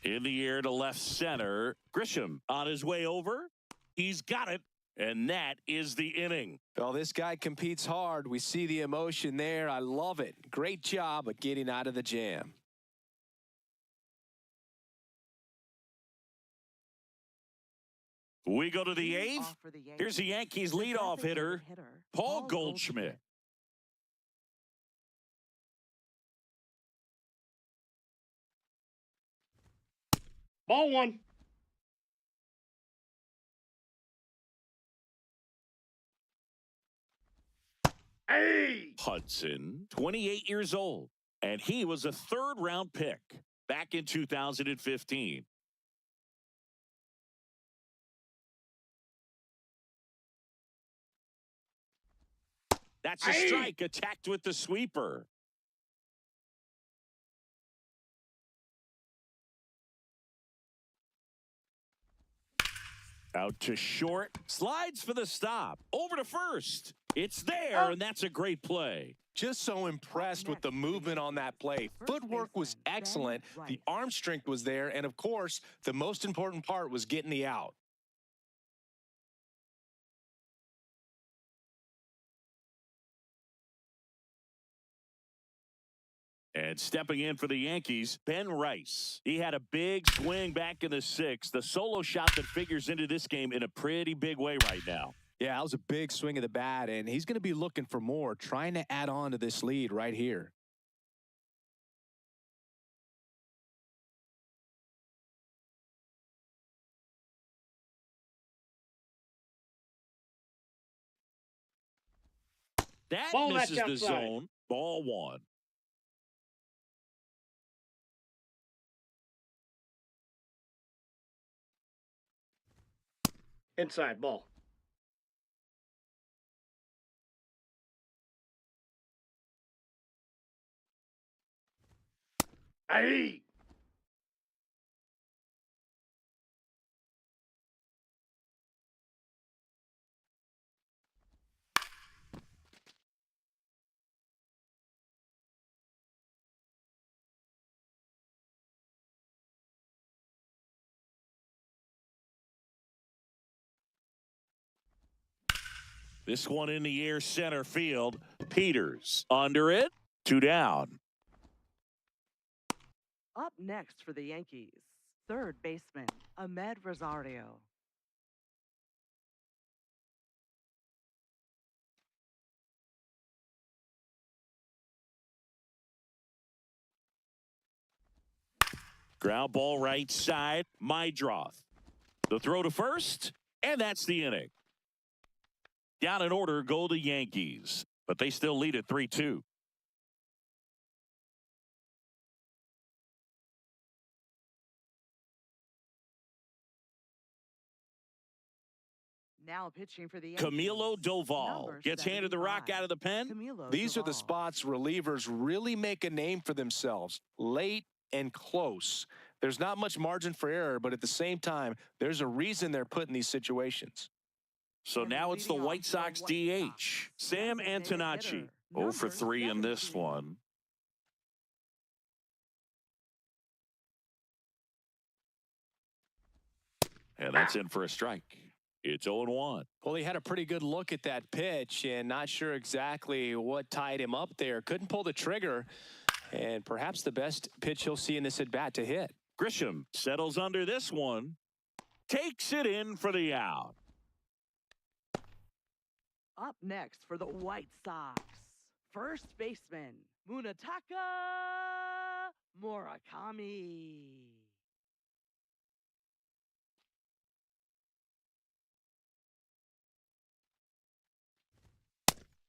In the air to left center. Grisham on his way over. He's got it. And that is the inning. Well, this guy competes hard. We see the emotion there. I love it. Great job of getting out of the jam. We go to the eighth. Here's the Yankees leadoff hitter, Paul Goldschmidt. Ball one. Hey! Hudson, 28 years old, and he was a third-round pick back in 2015. That's a strike, attacked with the sweeper. Out to short, slides for the stop, over to first. It's there, and that's a great play. Just so impressed with the movement on that play. Footwork was excellent, the arm strength was there, and of course, the most important part was getting the out. And stepping in for the Yankees, Ben Rice. He had a big swing back in the sixth. The solo shot that figures into this game in a pretty big way right now. Yeah, that was a big swing of the bat, and he's going to be looking for more, trying to add on to this lead right here. That Ball misses match the outside. zone. Ball one. Inside ball. Hey! This one in the air center field. Peters under it. 2 down. Up next for the Yankees, third baseman, Ahmed Rosario. Ground ball right side. Mydroth. The throw to first, and that's the inning. Down in order go the Yankees, but they still lead at 3-2. Now pitching for the Yankees, Camilo Doval number gets handed the rock 75. out of the pen. Camilo These are the Doval. spots relievers really make a name for themselves, late and close. There's not much margin for error, but at the same time, there's a reason they're put in these situations. So now it's the White Sox DH, Sam Antonacci. 0 for 3 in this one. And that's in for a strike. It's 0-1. Well, he had a pretty good look at that pitch and not sure exactly what tied him up there. Couldn't pull the trigger, and perhaps the best pitch he'll see in this at-bat to hit. Grisham settles under this one. Takes it in for the out. Up next for the White Sox, first baseman, Munetaka Murakami.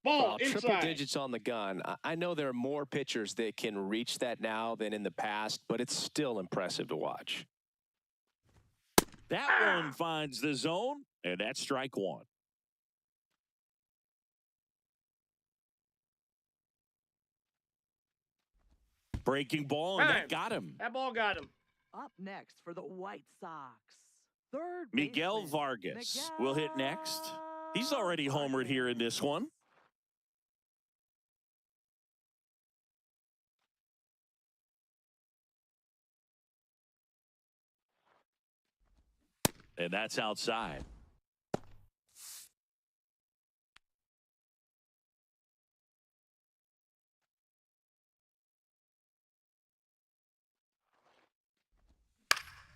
Ball Triple inside. digits on the gun. I know there are more pitchers that can reach that now than in the past, but it's still impressive to watch. That one finds the zone, and that's strike one. Breaking ball, and that got him. That ball got him. Up next for the White Sox, third Miguel baseman, Vargas will hit next. He's already homered here in this one. And that's outside.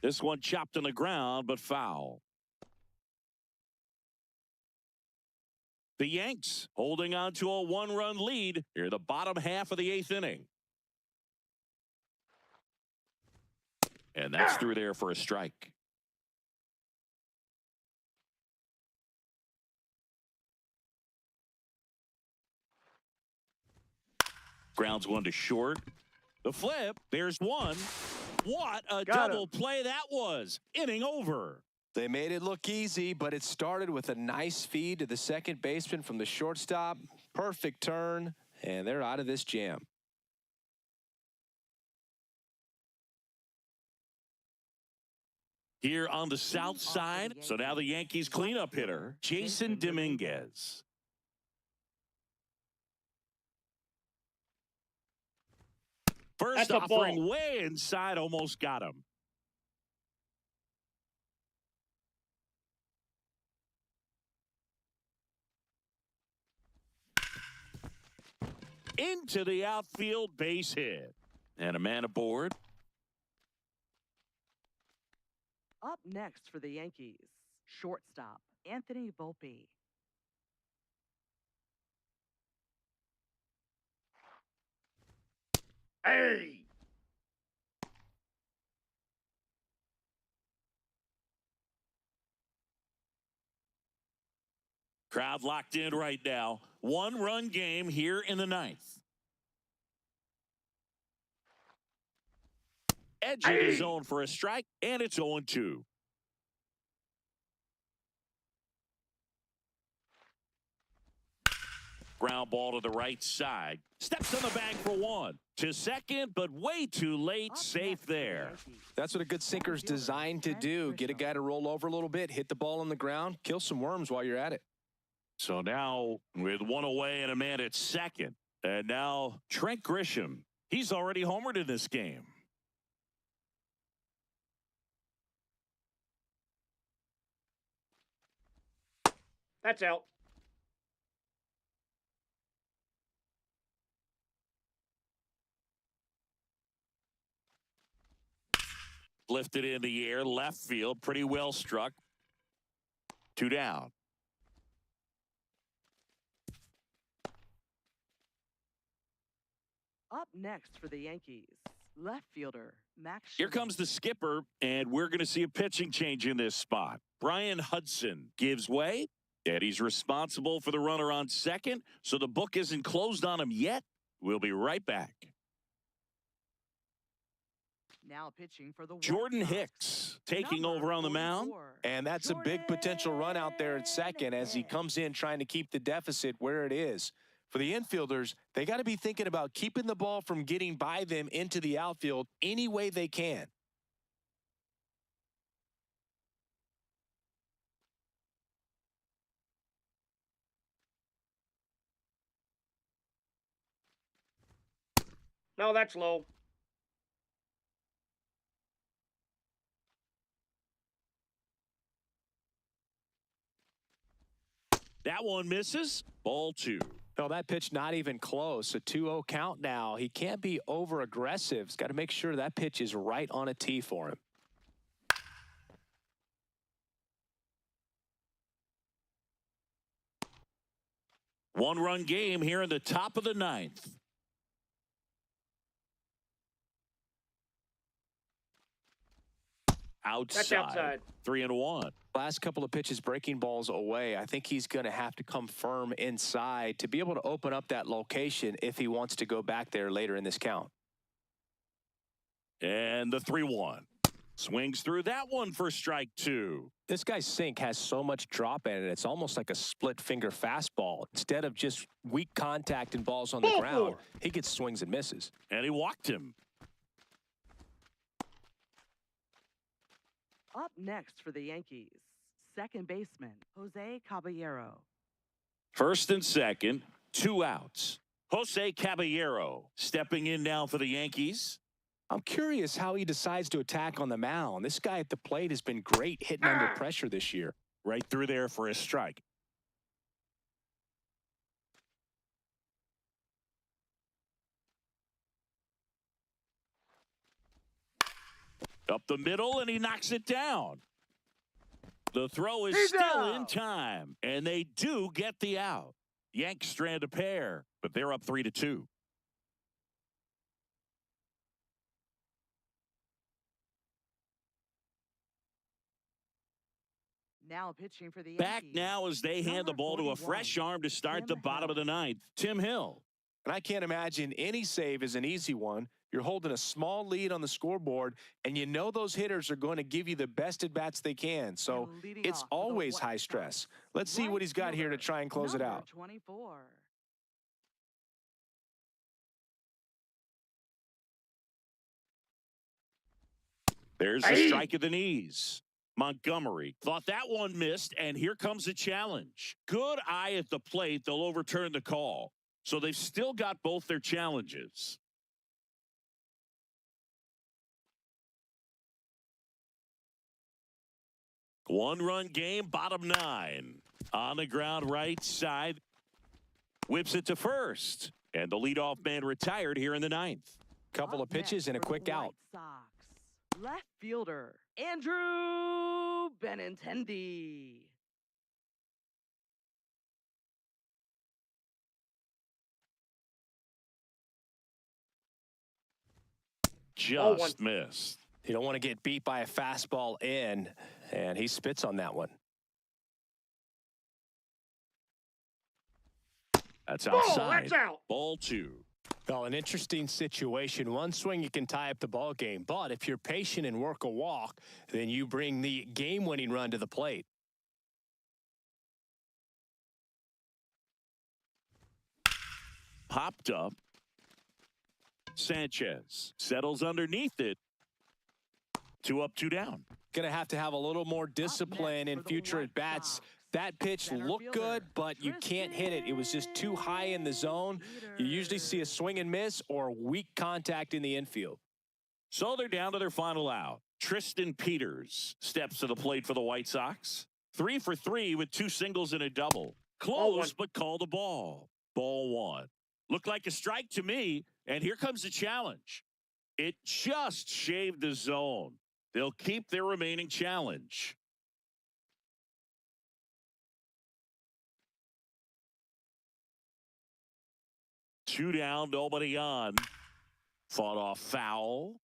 This one chopped on the ground, but foul. The Yanks holding on to a one-run lead here, the bottom half of the eighth inning. And that's through there for a strike. Grounds one to short. The flip, there's one. What a double play that was. Inning over. They made it look easy, but it started with a nice feed to the second baseman from the shortstop. Perfect turn, and they're out of this jam. Here on the south side, so now the Yankees cleanup hitter, Jason Dominguez. First offering way inside, almost got him. Into the outfield, base hit. And a man aboard. Up next for the Yankees, shortstop, Anthony Volpe. Hey! Crowd locked in right now. One-run game here in the ninth. Edge of the zone for a strike, and it's 0-2. Ground ball to the right side. Steps on the bag for one. To second, but way too late. Safe there. That's what a good sinker's designed to do. Get a guy to roll over a little bit, hit the ball on the ground, kill some worms while you're at it. So now with one away and a man at second. And now Trent Grisham. He's already homered in this game. That's out. Lifted in the air, left field, pretty well struck. 2 down. Up next for the Yankees, left fielder, Max. Here comes the skipper, and we're going to see a pitching change in this spot. Brian Hudson gives way, and he's responsible for the runner on second, so the book isn't closed on him yet. We'll be right back. Now pitching for the Jordan Hicks taking over on the mound. And that's a big potential run out there at second as he comes in trying to keep the deficit where it is. For the infielders, they got to be thinking about keeping the ball from getting by them into the outfield any way they can. No, that's low. That one misses. Ball 2. No, that pitch not even close. A 2-0 count now. He can't be over aggressive. He's got to make sure that pitch is right on a tee for him. One-run game here in the top of the ninth. That's outside. 3-1. Last couple of pitches breaking balls away. I think he's going to have to come firm inside to be able to open up that location if he wants to go back there later in this count. And the 3-1. Swings through that one for strike two. This guy's sink has so much drop in it. It's almost like a split finger fastball. Instead of just weak contact and balls on the ground, he gets swings and misses. And he walked him. Up next for the Yankees, second baseman, Jose Caballero. First and second, 2 outs. Jose Caballero stepping in now for the Yankees. I'm curious how he decides to attack on the mound. This guy at the plate has been great hitting under pressure this year. Right through there for a strike. Up the middle, and he knocks it down. The throw is still in time, and they do get the out. Yanks strand a pair, but they're up 3-2. Now pitching for the Yankees. Back now as they hand the ball to a fresh arm to start the bottom of the ninth, Tim Hill. And I can't imagine any save is an easy one. You're holding a small lead on the scoreboard, and you know those hitters are going to give you the best at-bats they can. So it's always high stress. Let's see what he's got here to try and close it out. 24. There's a strike at the knees. Montgomery thought that one missed, and here comes a challenge. Good eye at the plate. They'll overturn the call. So they've still got both their challenges. One-run game, bottom 9. On the ground right side. Whips it to first. And the leadoff man retired here in the ninth. Couple of pitches and a quick out. Left fielder, Andrew Benintendi. Just missed. You don't want to get beat by a fastball in, and he spits on that one. That's outside. That's out. Ball 2. Well, an interesting situation. One swing, you can tie up the ball game. But if you're patient and work a walk, then you bring the game-winning run to the plate. Popped up. Sanchez settles underneath it. 2 up, 2 down. Going to have a little more discipline in future at-bats. That pitch looked good, but you can't hit it. It was just too high in the zone. You usually see a swing and miss or weak contact in the infield. So they're down to their final out. Tristan Peters steps to the plate for the White Sox. 3 for 3 with 2 singles and a double. Close, but called a ball. Ball 1. Looked like a strike to me, and here comes the challenge. It just shaved the zone. They'll keep their remaining challenge. Two down, nobody on. Fought off foul.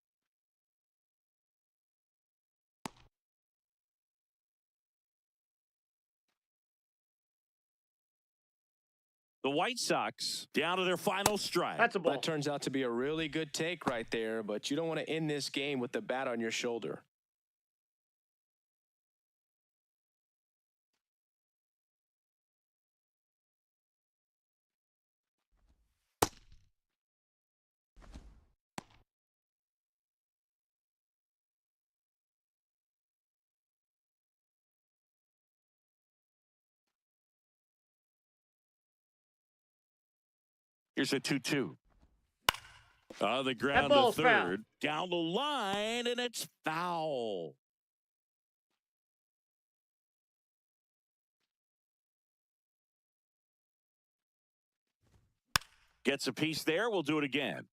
The White Sox down to their final strike. That's a ball. That turns out to be a really good take right there, but you don't want to end this game with the bat on your shoulder. Here's a 2-2. On the ground to third. Down the line, and it's foul. Gets a piece there. We'll do it again.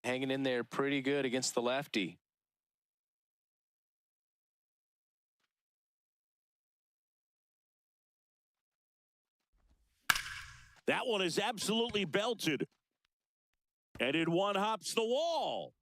Hanging in there pretty good against the lefty. That one is absolutely belted. And in one hops the wall.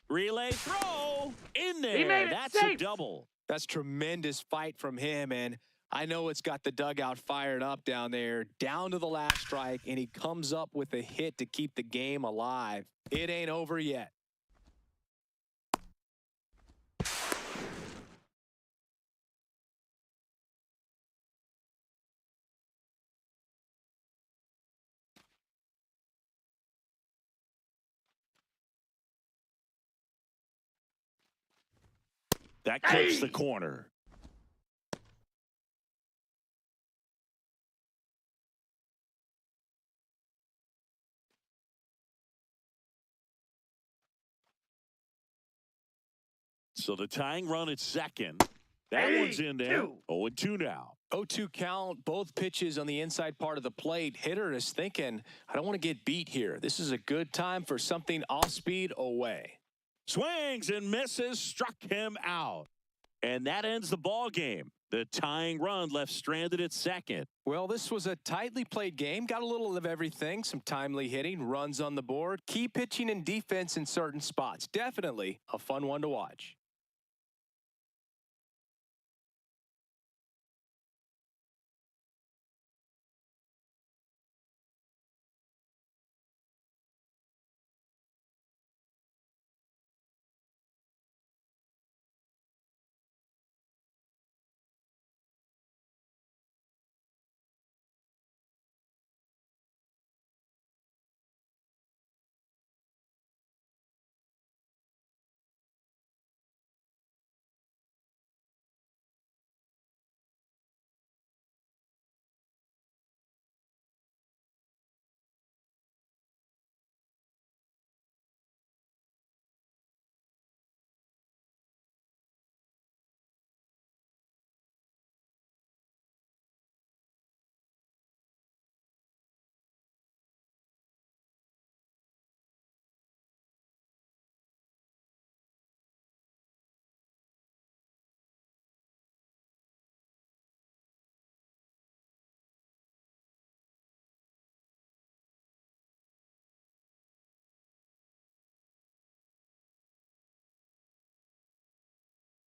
Relay throw in there. He made it That's safe. a double. That's tremendous fight from him, and I know it's got the dugout fired up down there, down to the last strike, and he comes up with a hit to keep the game alive. It ain't over yet. That clips the corner. So the tying run at second. That one's in there. 0-2 now. 0-2 count, both pitches on the inside part of the plate. Hitter is thinking, I don't want to get beat here. This is a good time for something off speed away. Swings and misses, struck him out. And that ends the ball game. The tying run left stranded at second. Well, this was a tightly played game. Got a little of everything. Some timely hitting, runs on the board, key pitching and defense in certain spots. Definitely a fun one to watch.